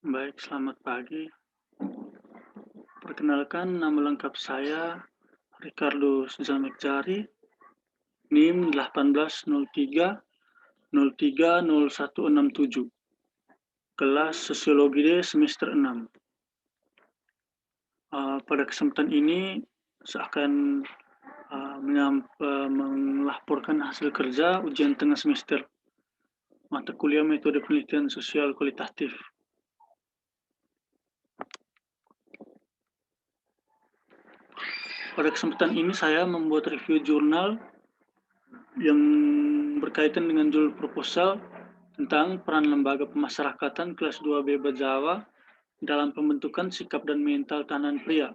Baik, selamat pagi. Perkenalkan, nama lengkap saya Ricardo Suzamekjari, NIM 1803 03 0167, kelas Sosiologi D semester 6. Pada kesempatan ini saya akan melaporkan hasil kerja ujian tengah semester mata kuliah metode penelitian sosial kualitatif. Pada kesempatan ini saya membuat review jurnal yang berkaitan dengan judul proposal tentang peran lembaga pemasyarakatan kelas 2B Bajawa dalam pembentukan sikap dan mental tahanan pria.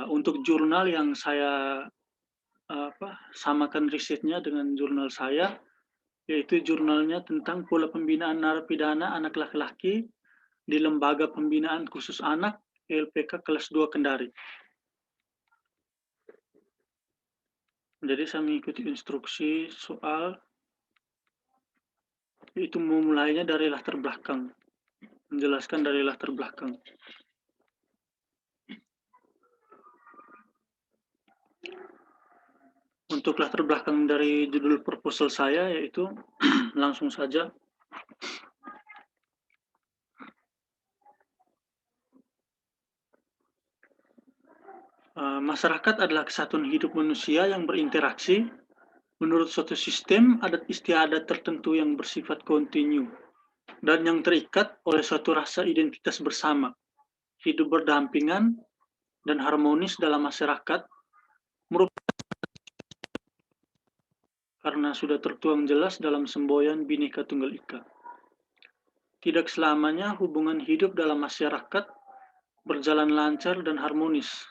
Untuk jurnal yang saya samakan risetnya dengan jurnal saya, yaitu jurnalnya tentang pola pembinaan narapidana anak laki-laki di Lembaga Pembinaan Khusus Anak LPK kelas 2 Kendari. Jadi saya mengikuti instruksi soal, itu memulainya dari latar belakang, menjelaskan dari latar belakang. Untuk latar belakang dari judul proposal saya yaitu langsung saja. Masyarakat adalah kesatuan hidup manusia yang berinteraksi menurut suatu sistem adat istiadat tertentu yang bersifat kontinu dan yang terikat oleh suatu rasa identitas bersama. Hidup berdampingan dan harmonis dalam masyarakat merupakan karena sudah tertuang jelas dalam semboyan Bhinneka Tunggal Ika. Tidak selamanya hubungan hidup dalam masyarakat berjalan lancar dan harmonis,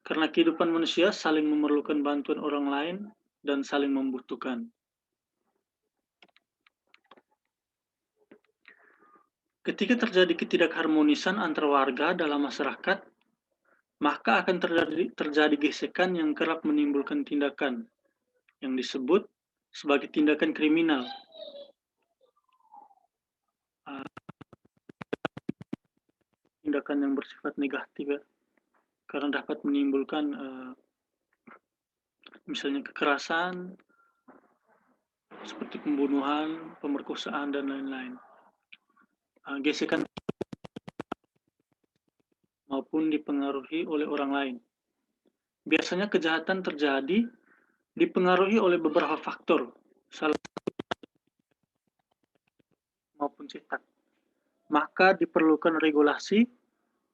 karena kehidupan manusia saling memerlukan bantuan orang lain dan saling membutuhkan. Ketika terjadi ketidakharmonisan antar warga dalam masyarakat, maka akan terjadi gesekan yang kerap menimbulkan tindakan yang disebut sebagai tindakan kriminal. Tindakan yang bersifat negatif ya, karena dapat menimbulkan misalnya kekerasan, seperti pembunuhan, pemerkosaan, dan lain-lain. Gesekan maupun dipengaruhi oleh orang lain. Biasanya kejahatan terjadi dipengaruhi oleh beberapa faktor, salah maupun cetak. Maka diperlukan regulasi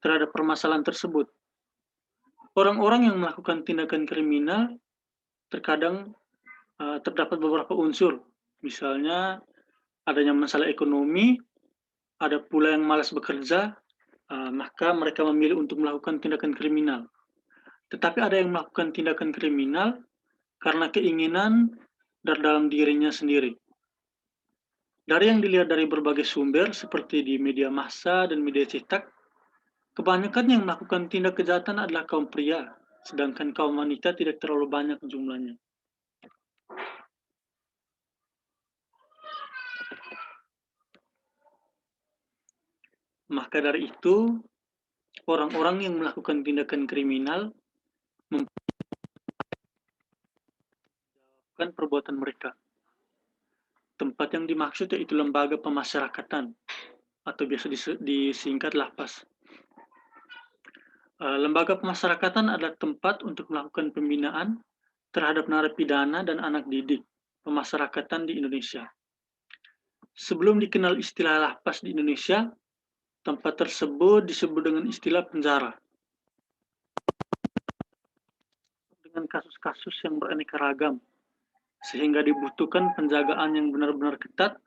terhadap permasalahan tersebut. Orang-orang yang melakukan tindakan kriminal terkadang terdapat beberapa unsur, misalnya adanya masalah ekonomi, ada pula yang malas bekerja, maka mereka memilih untuk melakukan tindakan kriminal. Tetapi ada yang melakukan tindakan kriminal karena keinginan dari dalam dirinya sendiri. Dari yang dilihat dari berbagai sumber seperti di media massa dan media cetak, kebanyakan yang melakukan tindak kejahatan adalah kaum pria, sedangkan kaum wanita tidak terlalu banyak jumlahnya. Maka dari itu, orang-orang yang melakukan tindakan kriminal memperbuatkan perbuatan mereka. Tempat yang dimaksud yaitu lembaga pemasyarakatan atau biasa disingkat lapas. Lembaga pemasyarakatan adalah tempat untuk melakukan pembinaan terhadap narapidana dan anak didik pemasyarakatan di Indonesia. Sebelum dikenal istilah lapas di Indonesia, tempat tersebut disebut dengan istilah penjara. Dengan kasus-kasus yang beraneka ragam, sehingga dibutuhkan penjagaan yang benar-benar ketat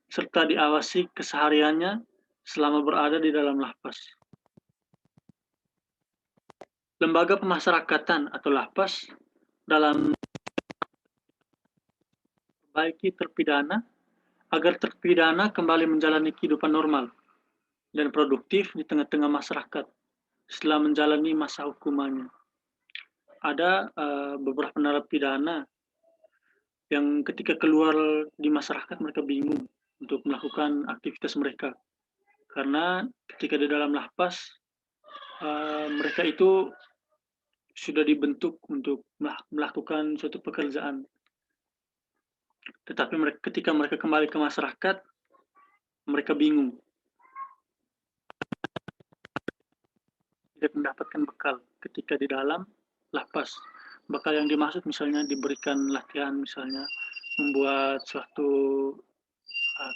serta diawasi kesehariannya selama berada di dalam lapas. Lembaga pemasyarakatan atau lapas dalam memperbaiki terpidana agar terpidana kembali menjalani kehidupan normal dan produktif di tengah-tengah masyarakat setelah menjalani masa hukumannya. Ada beberapa narapidana yang ketika keluar di masyarakat mereka bingung untuk melakukan aktivitas mereka Karena ketika di dalam lapas, mereka itu sudah dibentuk untuk melakukan suatu pekerjaan. Tetapi ketika mereka kembali ke masyarakat, mereka bingung, tidak mendapatkan bekal ketika di dalam lapas. Bekal yang dimaksud misalnya diberikan latihan, misalnya membuat suatu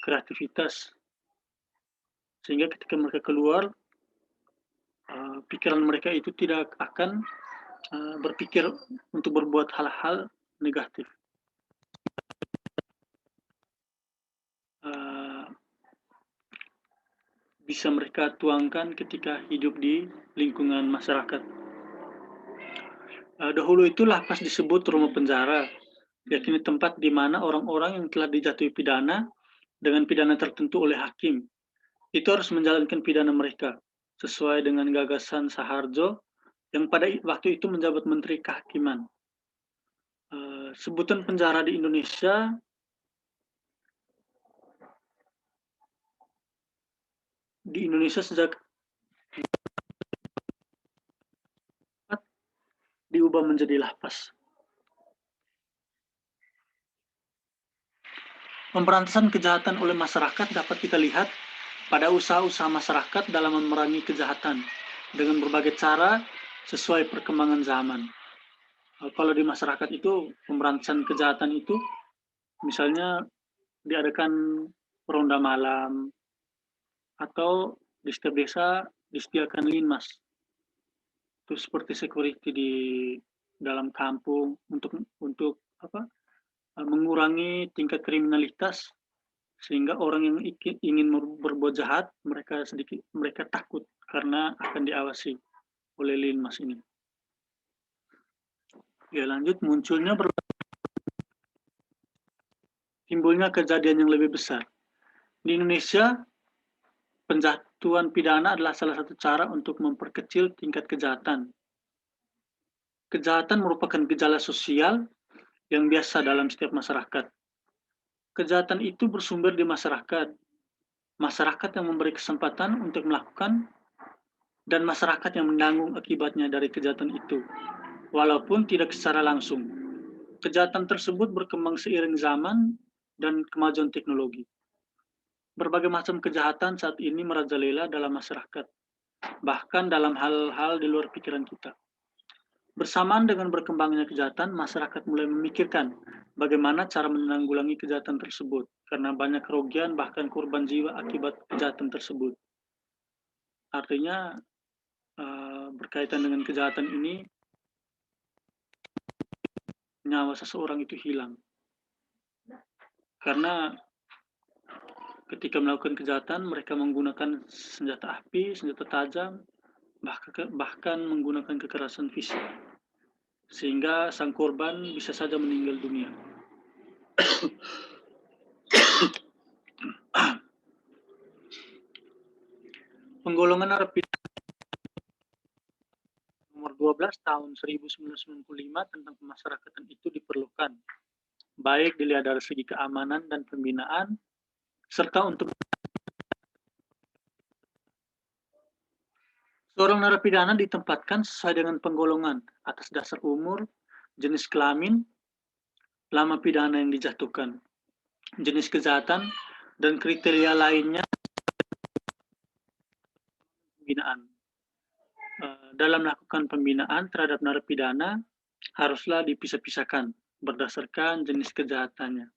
kreativitas, sehingga ketika mereka keluar, pikiran mereka itu tidak akan berpikir untuk berbuat hal-hal negatif. Bisa mereka tuangkan ketika hidup di lingkungan masyarakat. Dahulu itu lapas disebut rumah penjara, yakni tempat di mana orang-orang yang telah dijatuhi pidana dengan pidana tertentu oleh hakim, itu harus menjalankan pidana mereka sesuai dengan gagasan Saharjo yang pada waktu itu menjabat Menteri Kehakiman. Sebutan penjara di Indonesia sejak diubah menjadi lapas. Pemberantasan kejahatan oleh masyarakat dapat kita lihat pada usaha-usaha masyarakat dalam memerangi kejahatan dengan berbagai cara sesuai perkembangan zaman. Kalau di masyarakat itu, pemberantasan kejahatan itu misalnya diadakan ronda malam, atau di setiap desa disediakan linmas. Itu seperti security di dalam kampung untuk mengurangi tingkat kriminalitas, sehingga orang yang ingin berbuat jahat mereka takut karena akan diawasi oleh linmas ini. Ya, lanjut, timbulnya kejadian yang lebih besar. Di Indonesia, penjatuhan pidana adalah salah satu cara untuk memperkecil tingkat kejahatan. Kejahatan merupakan gejala sosial yang biasa dalam setiap masyarakat. Kejahatan itu bersumber di masyarakat. Masyarakat yang memberi kesempatan untuk melakukan, dan masyarakat yang menanggung akibatnya dari kejahatan itu, walaupun tidak secara langsung. Kejahatan tersebut berkembang seiring zaman dan kemajuan teknologi. Berbagai macam kejahatan saat ini merajalela dalam masyarakat, bahkan dalam hal-hal di luar pikiran kita. Bersamaan dengan berkembangnya kejahatan, masyarakat mulai memikirkan bagaimana cara menanggulangi kejahatan tersebut, karena banyak kerugian bahkan korban jiwa akibat kejahatan tersebut. Artinya, berkaitan dengan kejahatan ini, nyawa seseorang itu hilang. Karena ketika melakukan kejahatan, mereka menggunakan senjata api, senjata tajam, bahkan menggunakan kekerasan fisik, sehingga sang korban bisa saja meninggal dunia. Penggolongan narapidana nomor 12 tahun 1995 tentang pemasyarakatan itu diperlukan, baik dilihat dari segi keamanan dan pembinaan, serta untuk seorang narapidana ditempatkan sesuai dengan penggolongan atas dasar umur, jenis kelamin, lama pidana yang dijatuhkan, jenis kejahatan, dan kriteria lainnya pembinaan. Dalam melakukan pembinaan terhadap narapidana haruslah dipisah-pisahkan berdasarkan jenis kejahatannya.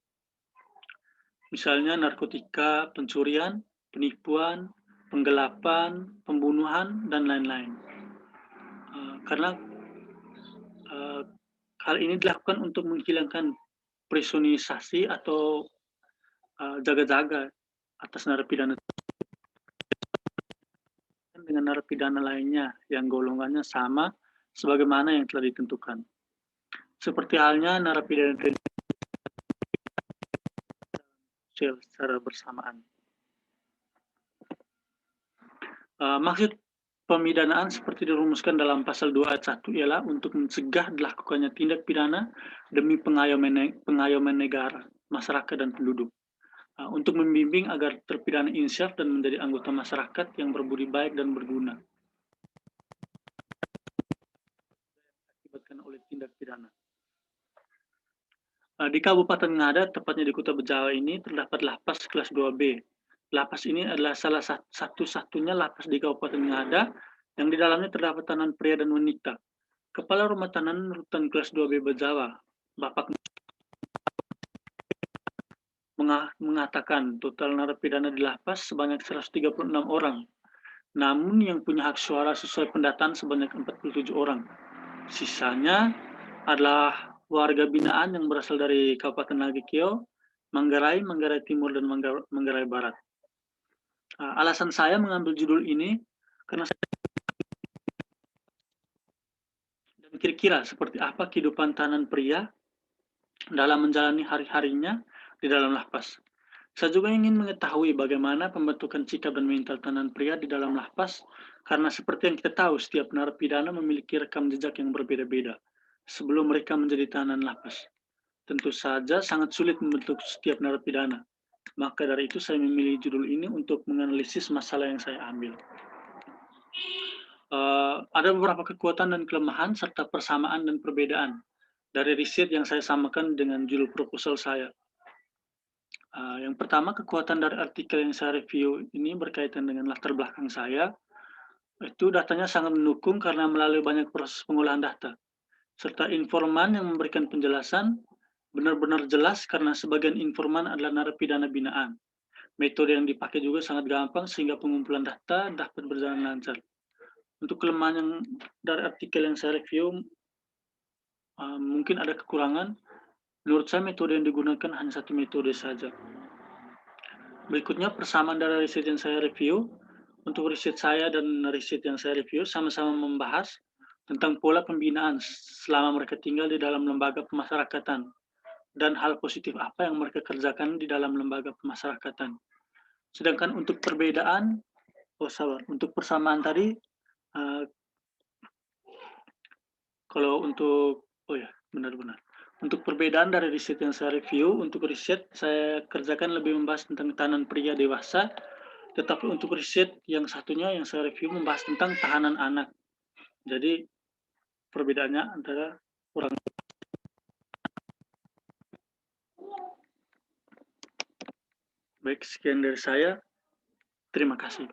Misalnya narkotika, pencurian, penipuan, penggelapan, pembunuhan, dan lain-lain. Karena hal ini dilakukan untuk menghilangkan presonisasi atau jaga-jaga atas narapidana dengan narapidana lainnya yang golongannya sama sebagaimana yang telah ditentukan. Seperti halnya narapidana secara bersamaan. Maksud pemidanaan seperti dirumuskan dalam pasal 2 ayat 1 ialah untuk mencegah dilakukannya tindak pidana demi pengayoman negara, masyarakat, dan penduduk. untuk membimbing agar terpidana insyaf dan menjadi anggota masyarakat yang berbudi baik dan berguna akibatkan oleh tindak pidana. Di Kabupaten Ngada, tepatnya di Kota Bejawa ini, terdapat lapas kelas 2B. Lapas ini adalah salah satu-satunya lapas di Kabupaten Ngada yang di dalamnya terdapat tahanan pria dan wanita. Kepala Rumah Tahanan Rutan kelas 2B Bejawa, Bapak mengatakan total narapidana di lapas sebanyak 136 orang. Namun yang punya hak suara sesuai pendataan sebanyak 47 orang. Sisanya adalah warga binaan yang berasal dari Kabupaten Nagekeo, Manggarai, Manggarai Timur, dan Manggarai Barat. Alasan saya mengambil judul ini karena dan kira-kira seperti apa kehidupan tahanan pria dalam menjalani hari-harinya di dalam lapas. Saya juga ingin mengetahui bagaimana pembentukan sikap dan mental tahanan pria di dalam lapas, karena seperti yang kita tahu, setiap narapidana memiliki rekam jejak yang berbeda-beda sebelum mereka menjadi tahanan lapas. Tentu saja sangat sulit membentuk setiap narapidana. Maka dari itu saya memilih judul ini untuk menganalisis masalah yang saya ambil. Ada beberapa kekuatan dan kelemahan serta persamaan dan perbedaan dari riset yang saya samakan dengan judul proposal saya. Yang pertama, kekuatan dari artikel yang saya review ini berkaitan dengan latar belakang saya. Itu datanya sangat mendukung karena melalui banyak proses pengolahan data, serta informan yang memberikan penjelasan benar-benar jelas karena sebagian informan adalah narapidana binaan. Metode yang dipakai juga sangat gampang sehingga pengumpulan data dapat berjalan lancar. Untuk kelemahan yang dari artikel yang saya review, mungkin ada kekurangan. Menurut saya metode yang digunakan hanya satu metode saja. Berikutnya persamaan dari riset yang saya review. Untuk riset saya dan riset yang saya review sama-sama membahas tentang pola pembinaan selama mereka tinggal di dalam lembaga pemasyarakatan dan hal positif apa yang mereka kerjakan di dalam lembaga pemasyarakatan. Sedangkan untuk perbedaan, untuk persamaan tadi, kalau untuk, benar-benar. Untuk perbedaan dari riset yang saya review, untuk riset saya kerjakan lebih membahas tentang tahanan pria dewasa, tetapi untuk riset yang satunya yang saya review membahas tentang tahanan anak. Jadi perbedaannya antara kurang. Baik, sekian dari saya. Terima kasih.